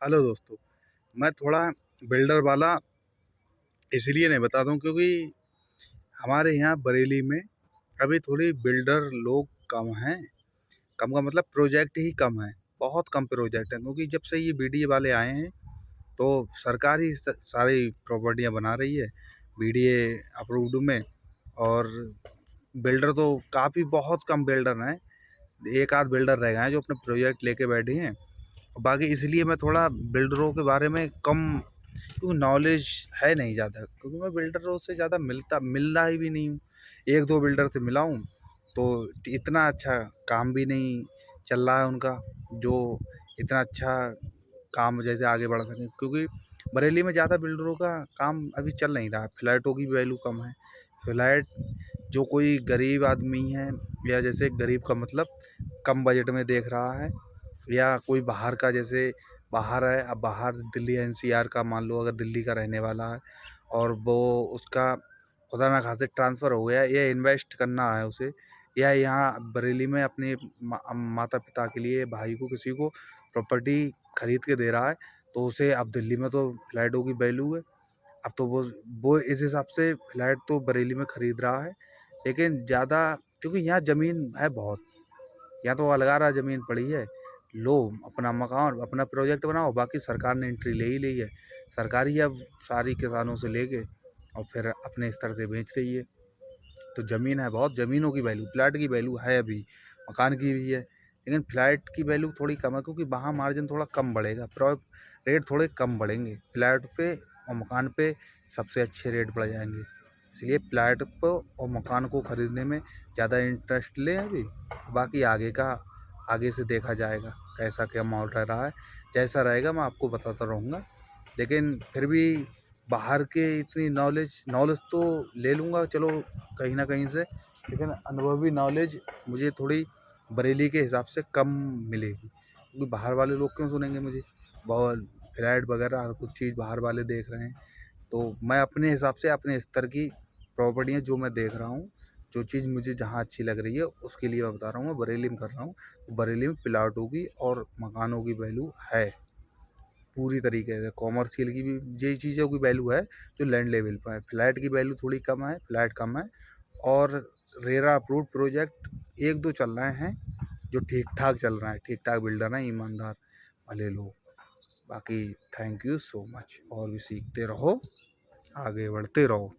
Hello दोस्तों। मैं थोड़ा बिल्डर वाला इसलिए नहीं बताता हूँ क्योंकि हमारे यहाँ बरेली में अभी थोड़ी बिल्डर लोग कम हैं। कम का मतलब प्रोजेक्ट ही कम है, बहुत कम प्रोजेक्ट हैं क्योंकि जब से ये बीडीए वाले आए हैं तो सरकार ही सारी प्रॉपर्टियाँ बना रही है बीडीए अप्रूव्ड में। और बिल्डर तो काफ़ी बहुत कम बिल्डर हैं, एक आध बिल्डर रह गए हैं जो अपने प्रोजेक्ट लेके बैठे हैं। बाकी इसलिए मैं थोड़ा बिल्डरों के बारे में कम, क्योंकि नॉलेज है नहीं ज़्यादा, क्योंकि मैं बिल्डरों से ज़्यादा मिल रहा ही भी नहीं हूँ। एक दो बिल्डर से मिला हूँ तो इतना अच्छा काम भी नहीं चल रहा है उनका, जो इतना अच्छा काम जैसे आगे बढ़ सकें, क्योंकि बरेली में ज़्यादा बिल्डरों का काम अभी चल नहीं रहा है। फ्लैटों की वैल्यू कम है। फ्लैट जो कोई गरीब आदमी है, या जैसे गरीब का मतलब कम बजट में देख रहा है, या कोई बाहर का, जैसे बाहर है, अब बाहर दिल्ली एनसीआर का मान लो, अगर दिल्ली का रहने वाला है और वो उसका खुदा ना खास्ते ट्रांसफ़र हो गया या इन्वेस्ट करना है उसे, या यहाँ बरेली में अपने माता पिता के लिए, भाई को, किसी को प्रॉपर्टी खरीद के दे रहा है, तो उसे अब दिल्ली में तो फ्लैटों की वैल्यू है। अब तो वो इस हिसाब से फ्लैट तो बरेली में खरीद रहा है, लेकिन ज़्यादा, क्योंकि यहाँ ज़मीन है बहुत। यहाँ तो अलगारा ज़मीन पड़ी है, लो अपना मकान, अपना प्रोजेक्ट बनाओ, बाकी सरकार ने एंट्री ले ही ली है। सरकार ही अब सारी किसानों से लेके और फिर अपने स्तर से बेच रही है। तो ज़मीन है बहुत, ज़मीनों की वैल्यू, फ्लैट की वैल्यू है अभी, मकान की भी है, लेकिन फ्लैट की वैल्यू थोड़ी कम है क्योंकि वहाँ मार्जिन थोड़ा कम बढ़ेगा, रेट थोड़े कम बढ़ेंगे। फ्लैट पे और मकान पे सबसे अच्छे रेट बढ़ जाएंगे, इसलिए फ्लैट को और मकान को ख़रीदने में ज़्यादा इंटरेस्ट ले अभी। बाकी आगे से देखा जाएगा कैसा क्या माहौल रह रहा है। जैसा रहेगा मैं आपको बताता रहूँगा, लेकिन फिर भी बाहर के इतनी नॉलेज तो ले लूँगा चलो कहीं ना कहीं से, लेकिन अनुभवी नॉलेज मुझे थोड़ी बरेली के हिसाब से कम मिलेगी, क्योंकि बाहर वाले लोग क्यों सुनेंगे मुझे। बहुत फ्लैट वगैरह हर कुछ चीज़ बाहर वाले देख रहे हैं, तो मैं अपने हिसाब से अपने स्तर की प्रॉपर्टियाँ जो मैं देख रहा हूँ, जो चीज़ मुझे जहाँ अच्छी लग रही है उसके लिए मैं बता रहा हूँ। मैं बरेली में कर रहा हूँ, तो बरेली में प्लाटों की और मकानों की वैल्यू है पूरी तरीके से। कॉमर्शियल की भी यही चीज़ों की वैल्यू है जो लैंड लेवल पर है। फ्लैट की वैल्यू थोड़ी कम है, फ्लैट कम है। और रेरा अप्रूव्ड प्रोजेक्ट एक दो चल रहे हैं जो ठीक ठाक चल रहा है, ठीक ठाक बिल्डर हैं, ईमानदार वाले लोग। बाकी थैंक यू सो मच, और भी सीखते रहो, आगे बढ़ते रहो।